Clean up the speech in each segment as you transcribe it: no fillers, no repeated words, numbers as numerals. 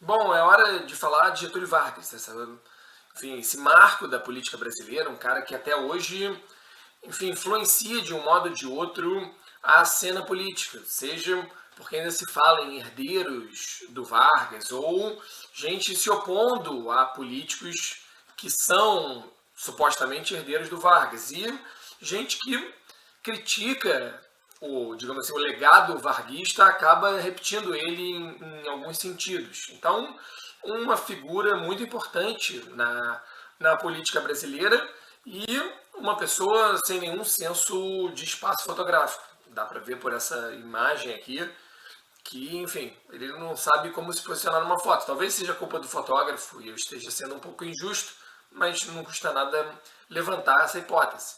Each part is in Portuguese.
Bom, é hora de falar de Getúlio Vargas, enfim, esse marco da política brasileira, um cara que até hoje, enfim, influencia de um modo ou de outro a cena política, seja porque ainda se fala em herdeiros do Vargas ou gente se opondo a políticos que são supostamente herdeiros do Vargas e gente que critica digamos assim, o legado varguista acaba repetindo ele em alguns sentidos. Então, uma figura muito importante na política brasileira e uma pessoa sem nenhum senso de espaço fotográfico. Dá para ver por essa imagem aqui que, enfim, ele não sabe como se posicionar numa foto. Talvez seja culpa do fotógrafo e eu esteja sendo um pouco injusto, mas não custa nada levantar essa hipótese.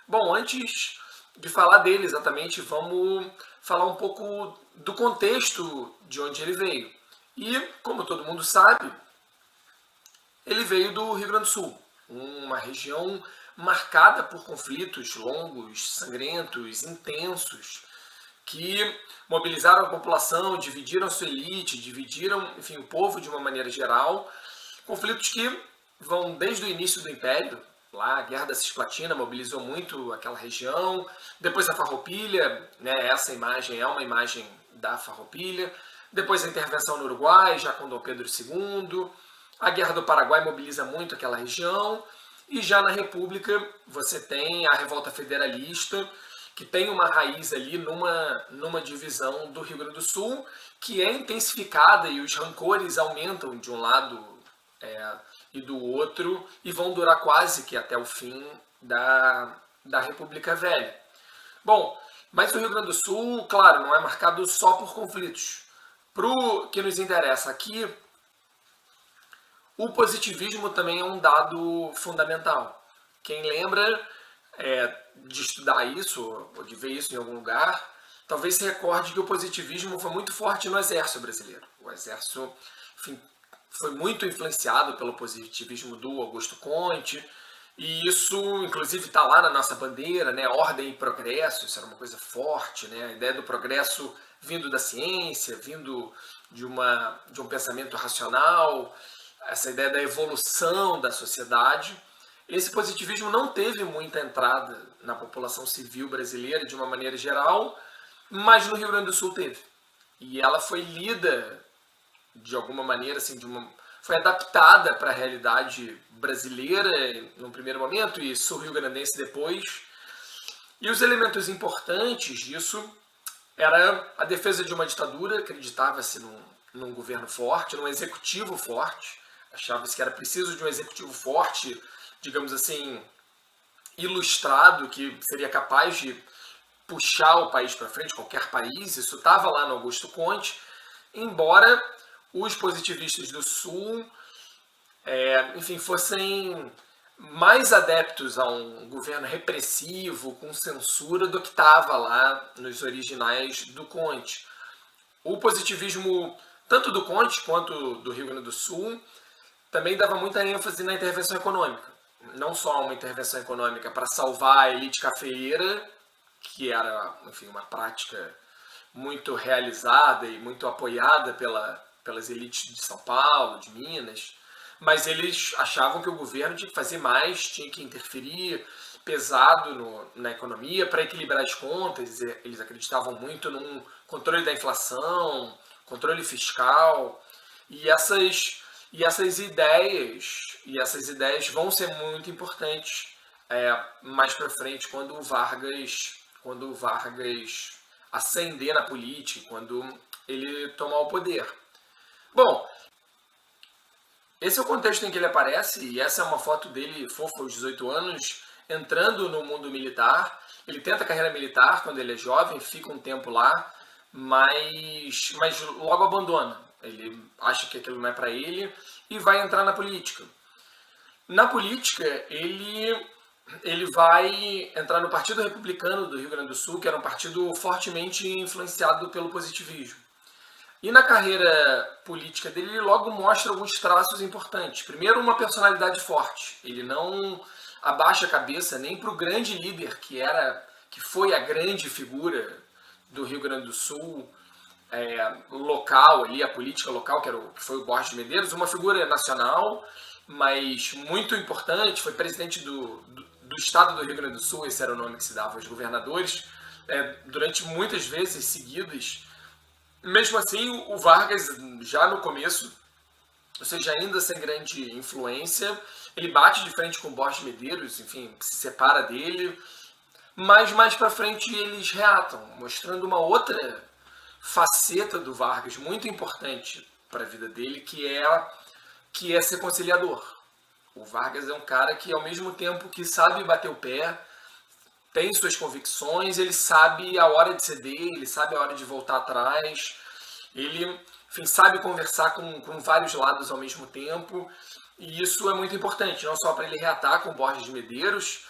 Bom, antes de falar dele exatamente, vamos falar um pouco do contexto de onde ele veio. E, como todo mundo sabe, ele veio do Rio Grande do Sul, uma região marcada por conflitos longos, sangrentos, intensos, que mobilizaram a população, dividiram a sua elite, dividiram, enfim, o povo de uma maneira geral. Conflitos que vão desde o início do Império, lá a Guerra da Cisplatina mobilizou muito aquela região, depois a Farroupilha, né, essa imagem é uma imagem da Farroupilha, depois a intervenção no Uruguai, já com Dom Pedro II, a Guerra do Paraguai mobiliza muito aquela região, e já na República você tem a Revolta Federalista, que tem uma raiz ali numa divisão do Rio Grande do Sul, que é intensificada e os rancores aumentam de um lado e do outro e vão durar quase que até o fim da República Velha. Bom, mas o Rio Grande do Sul, claro, não é marcado só por conflitos. Para o que nos interessa aqui, o positivismo também é um dado fundamental. Quem lembra de estudar isso, ou de ver isso em algum lugar, talvez se recorde que o positivismo foi muito forte no exército brasileiro. O exército, enfim, foi muito influenciado pelo positivismo do Augusto Conte, e isso, inclusive, está lá na nossa bandeira, né? Ordem e progresso, isso era uma coisa forte, né? A ideia do progresso vindo da ciência, vindo de um pensamento racional, essa ideia da evolução da sociedade. Esse positivismo não teve muita entrada na população civil brasileira de uma maneira geral, mas no Rio Grande do Sul teve. E ela foi lida de alguma maneira, assim, foi adaptada para a realidade brasileira no primeiro momento e sul-rio-grandense depois. E os elementos importantes disso era a defesa de uma ditadura, acreditava-se num governo forte, num executivo forte, achava-se que era preciso de um executivo forte, digamos assim, ilustrado, que seria capaz de puxar o país para frente, qualquer país, isso estava lá no Augusto Conte, embora os positivistas do Sul, enfim, fossem mais adeptos a um governo repressivo, com censura, do que estava lá nos originais do Conte. O positivismo, tanto do Conte quanto do Rio Grande do Sul, também dava muita ênfase na intervenção econômica. Não só uma intervenção econômica para salvar a elite cafeeira, que era, enfim, uma prática muito realizada e muito apoiada pelas elites de São Paulo, de Minas, mas eles achavam que o governo tinha que fazer mais, tinha que interferir pesado na economia para equilibrar as contas. Eles acreditavam muito num controle da inflação, controle fiscal, e essas ideias vão ser muito importantes mais para frente quando o Vargas ascender na política, quando ele tomar o poder. Bom, esse é o contexto em que ele aparece, e essa é uma foto dele, fofo, aos 18 anos, entrando no mundo militar. Ele tenta a carreira militar quando ele é jovem, fica um tempo lá, mas logo abandona. Ele acha que aquilo não é para ele e vai entrar na política. Na política, ele vai entrar no Partido Republicano do Rio Grande do Sul, que era um partido fortemente influenciado pelo positivismo. E na carreira política dele, ele logo mostra alguns traços importantes. Primeiro, uma personalidade forte. Ele não abaixa a cabeça nem para o grande líder que foi a grande figura do Rio Grande do Sul, local ali, a política local, que foi o Borges de Medeiros, uma figura nacional, mas muito importante, foi presidente do estado do Rio Grande do Sul, esse era o nome que se dava aos governadores, durante muitas vezes seguidas. Mesmo assim, o Vargas, já no começo, ou seja, ainda sem grande influência, ele bate de frente com o Borges de Medeiros, enfim, se separa dele, mas mais para frente eles reatam, mostrando uma outra faceta do Vargas muito importante para a vida dele, que é ser conciliador. O Vargas é um cara que, ao mesmo tempo que sabe bater o pé, tem suas convicções, ele sabe a hora de ceder, ele sabe a hora de voltar atrás, ele, enfim, sabe conversar com vários lados ao mesmo tempo, e isso é muito importante, não só para ele reatar com o Borges de Medeiros,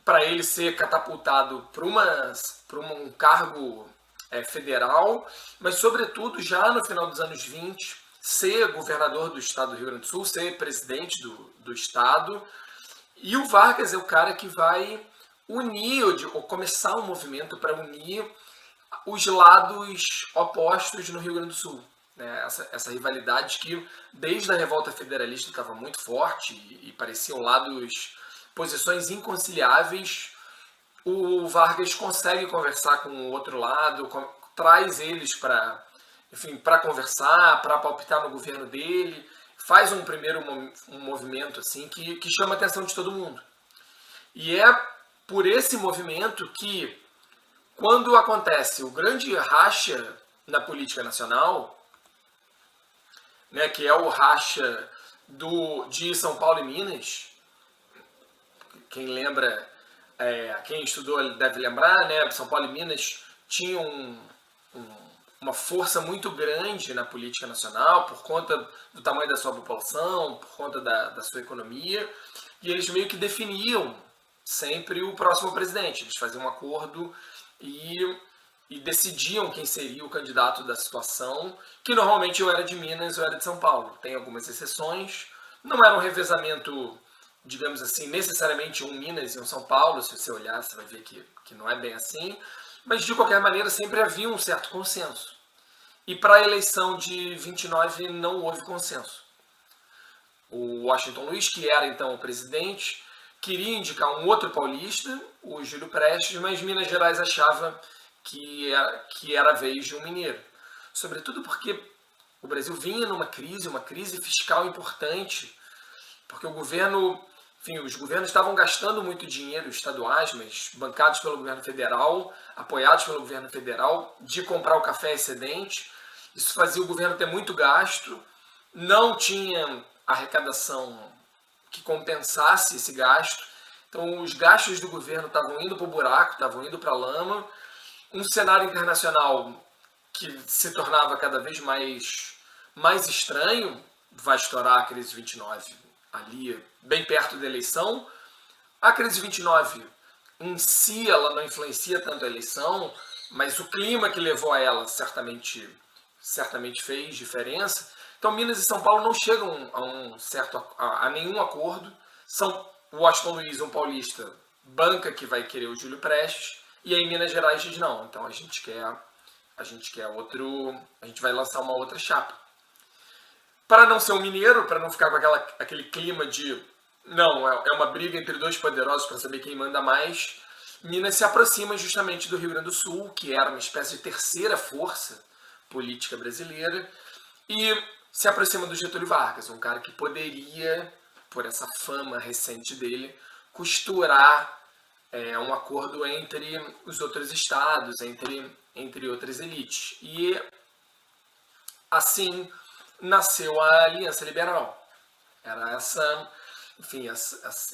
para ele ser catapultado para um cargo federal, mas sobretudo já no final dos anos 20, ser governador do estado do Rio Grande do Sul, ser presidente do estado. E o Vargas é o cara que vai unir, ou começar um movimento para unir os lados opostos no Rio Grande do Sul. Né? Essa rivalidade que desde a revolta federalista estava muito forte e pareciam posições inconciliáveis. O Vargas consegue conversar com o outro lado, traz eles para conversar, para palpitar no governo dele, faz um primeiro movimento assim que chama a atenção de todo mundo. E é por esse movimento que, quando acontece o grande racha na política nacional, né, que é o racha de São Paulo e Minas, quem lembra, quem estudou deve lembrar, né, São Paulo e Minas tinham uma força muito grande na política nacional por conta do tamanho da sua população, por conta da sua economia, e eles meio que definiam sempre o próximo presidente. Eles faziam um acordo e decidiam quem seria o candidato da situação, que normalmente eu era de Minas ou era de São Paulo. Tem algumas exceções, não era um revezamento, digamos assim, necessariamente um Minas e um São Paulo. Se você olhar, você vai ver que não é bem assim, mas de qualquer maneira sempre havia um certo consenso. E para a eleição de 29 não houve consenso. O Washington Luiz, que era então o presidente, queria indicar um outro paulista, o Júlio Prestes, mas Minas Gerais achava que era a vez de um mineiro. Sobretudo porque o Brasil vinha numa crise, uma crise fiscal importante, porque os governos estavam gastando muito dinheiro estaduais, mas bancados pelo governo federal, apoiados pelo governo federal, de comprar o café excedente. Isso fazia o governo ter muito gasto, não tinha arrecadação que compensasse esse gasto. Então, os gastos do governo estavam indo para o buraco, estavam indo para a lama. Um cenário internacional que se tornava cada vez mais estranho. Vai estourar a crise de 29 ali, bem perto da eleição. A crise de 29 em si, ela não influencia tanto a eleição, mas o clima que levou a ela certamente fez diferença. Então, Minas e São Paulo não chegam a nenhum acordo. O Washington Luiz, um paulista, banca que vai querer o Júlio Prestes, e aí Minas Gerais diz não, então a gente quer outro, a gente vai lançar uma outra chapa. Para não ser um mineiro, para não ficar com aquele clima de não, é uma briga entre dois poderosos para saber quem manda mais, Minas se aproxima justamente do Rio Grande do Sul, que era uma espécie de terceira força política brasileira, e se aproxima do Getúlio Vargas, um cara que poderia, por essa fama recente dele, costurar um acordo entre os outros estados, entre outras elites. E assim nasceu a Aliança Liberal. Era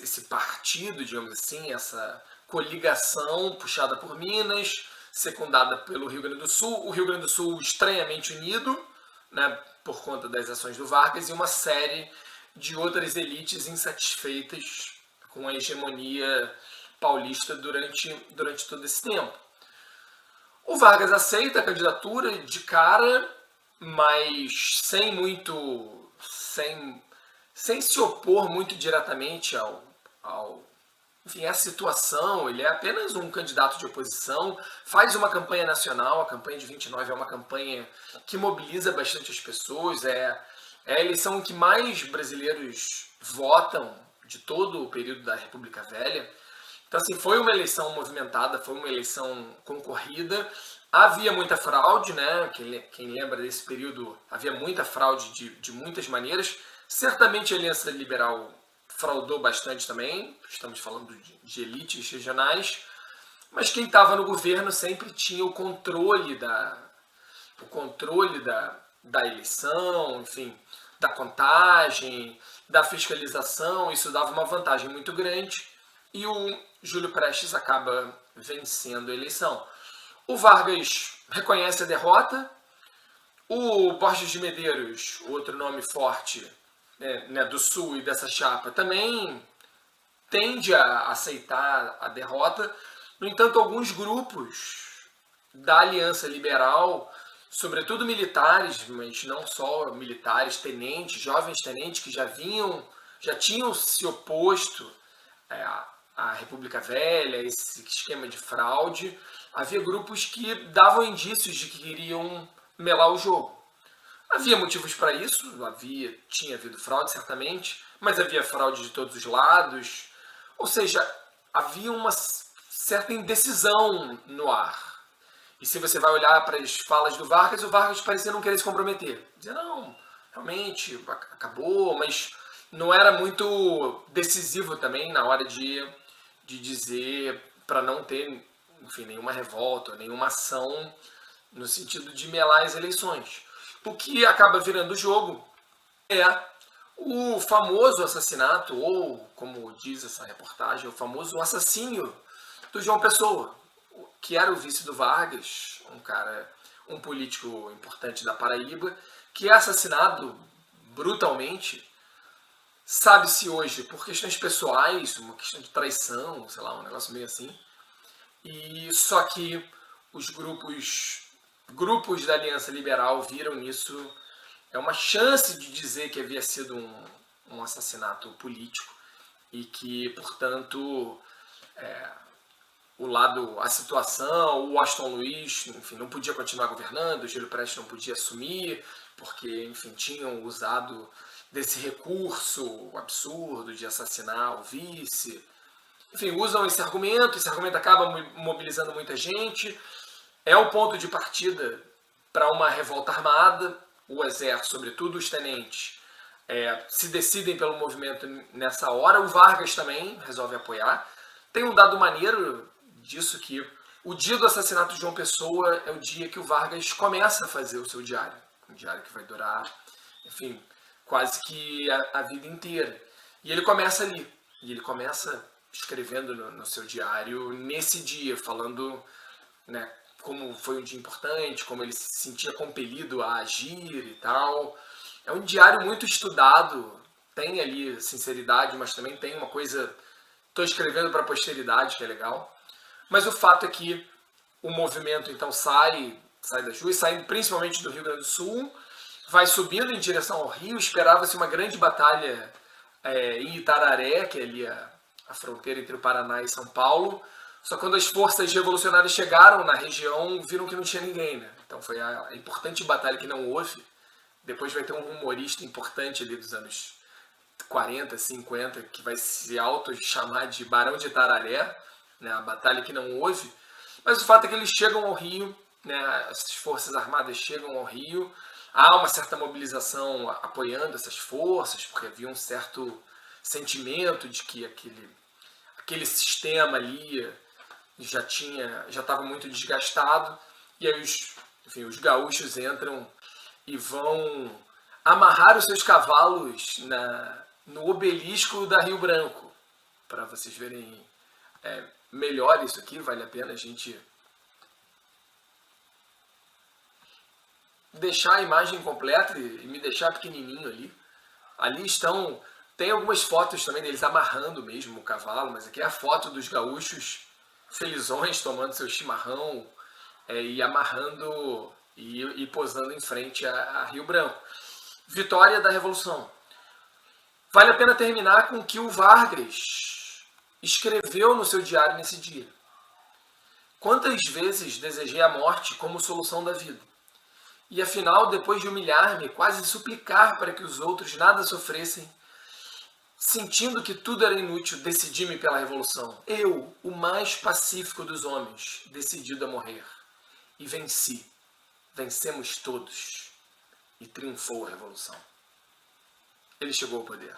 esse partido, digamos assim, essa coligação puxada por Minas, secundada pelo Rio Grande do Sul. O Rio Grande do Sul estranhamente unido, né, por conta das ações do Vargas, e uma série de outras elites insatisfeitas com a hegemonia paulista durante todo esse tempo. O Vargas aceita a candidatura de cara, mas sem se opor muito diretamente ao enfim, a situação, ele é apenas um candidato de oposição, faz uma campanha nacional, a campanha de 29 é uma campanha que mobiliza bastante as pessoas, é a eleição em que mais brasileiros votam de todo o período da República Velha. Então, assim, foi uma eleição movimentada, foi uma eleição concorrida. Havia muita fraude, né? Quem lembra desse período, havia muita fraude de muitas maneiras. Certamente a Aliança Liberal fraudou bastante também, estamos falando de elites regionais, mas quem estava no governo sempre tinha o controle da eleição, enfim, da contagem, da fiscalização, isso dava uma vantagem muito grande e o Júlio Prestes acaba vencendo a eleição. O Vargas reconhece a derrota, o Borges de Medeiros, outro nome forte, né, do Sul e dessa chapa, também tende a aceitar a derrota. No entanto, alguns grupos da Aliança Liberal, sobretudo militares, mas não só militares, tenentes, jovens tenentes que já tinham se oposto à República Velha, esse esquema de fraude, havia grupos que davam indícios de que queriam melar o jogo. Havia motivos para isso, tinha havido fraude certamente, mas havia fraude de todos os lados, ou seja, havia uma certa indecisão no ar. E se você vai olhar para as falas do Vargas, o Vargas parecia não querer se comprometer. Dizia, não, realmente, acabou, mas não era muito decisivo também na hora de dizer para não ter, enfim, nenhuma revolta, nenhuma ação no sentido de melar as eleições. O que acaba virando o jogo é o famoso assassinato, ou, como diz essa reportagem, o famoso assassínio do João Pessoa, que era o vice do Vargas, um político importante da Paraíba, que é assassinado brutalmente. Sabe-se hoje por questões pessoais, uma questão de traição, sei lá, um negócio meio assim. E só que os grupos da Aliança Liberal viram nisso uma chance de dizer que havia sido um assassinato político e que, portanto, a situação, o Aston Luiz, enfim, não podia continuar governando, o Júlio Prestes não podia assumir, porque, enfim, tinham usado desse recurso absurdo de assassinar o vice. Enfim, usam esse argumento acaba mobilizando muita gente, é o ponto de partida para uma revolta armada. O exército, sobretudo os tenentes, se decidem pelo movimento nessa hora. O Vargas também resolve apoiar. Tem um dado maneiro disso que o dia do assassinato de João Pessoa é o dia que o Vargas começa a fazer o seu diário. Um diário que vai durar, enfim, quase que a vida inteira. E ele começa ali. E ele começa escrevendo no seu diário nesse dia, falando, né, como foi um dia importante, como ele se sentia compelido a agir e tal. É um diário muito estudado, tem ali sinceridade, mas também tem uma coisa... Estou escrevendo para a posteridade, que é legal. Mas o fato é que o movimento então sai das ruas, sai principalmente do Rio Grande do Sul, vai subindo em direção ao Rio. Esperava-se uma grande batalha em Itararé, que é ali a fronteira entre o Paraná e São Paulo. Só que quando as forças revolucionárias chegaram na região, viram que não tinha ninguém, né? Então foi a importante batalha que não houve. Depois vai ter um humorista importante ali dos anos 40, 50, que vai se auto-chamar de Barão de Itararé, né? A batalha que não houve. Mas o fato é que eles chegam ao Rio, né? As forças armadas chegam ao Rio, há uma certa mobilização apoiando essas forças, porque havia um certo sentimento de que aquele sistema ali já estava muito desgastado, e aí os gaúchos entram e vão amarrar os seus cavalos no obelisco da Rio Branco. Para vocês verem melhor isso aqui, vale a pena a gente deixar a imagem completa e me deixar pequenininho ali. Ali tem algumas fotos também deles amarrando mesmo o cavalo, mas aqui é a foto dos gaúchos felizões tomando seu chimarrão e amarrando e posando em frente a Rio Branco. Vitória da Revolução. Vale a pena terminar com que o Vargas escreveu no seu diário nesse dia: quantas vezes desejei a morte como solução da vida? E afinal, depois de humilhar-me, quase suplicar para que os outros nada sofressem, sentindo que tudo era inútil, decidi-me pela revolução. Eu, o mais pacífico dos homens, decidido a morrer. E venci. Vencemos todos. E triunfou a revolução. Ele chegou ao poder.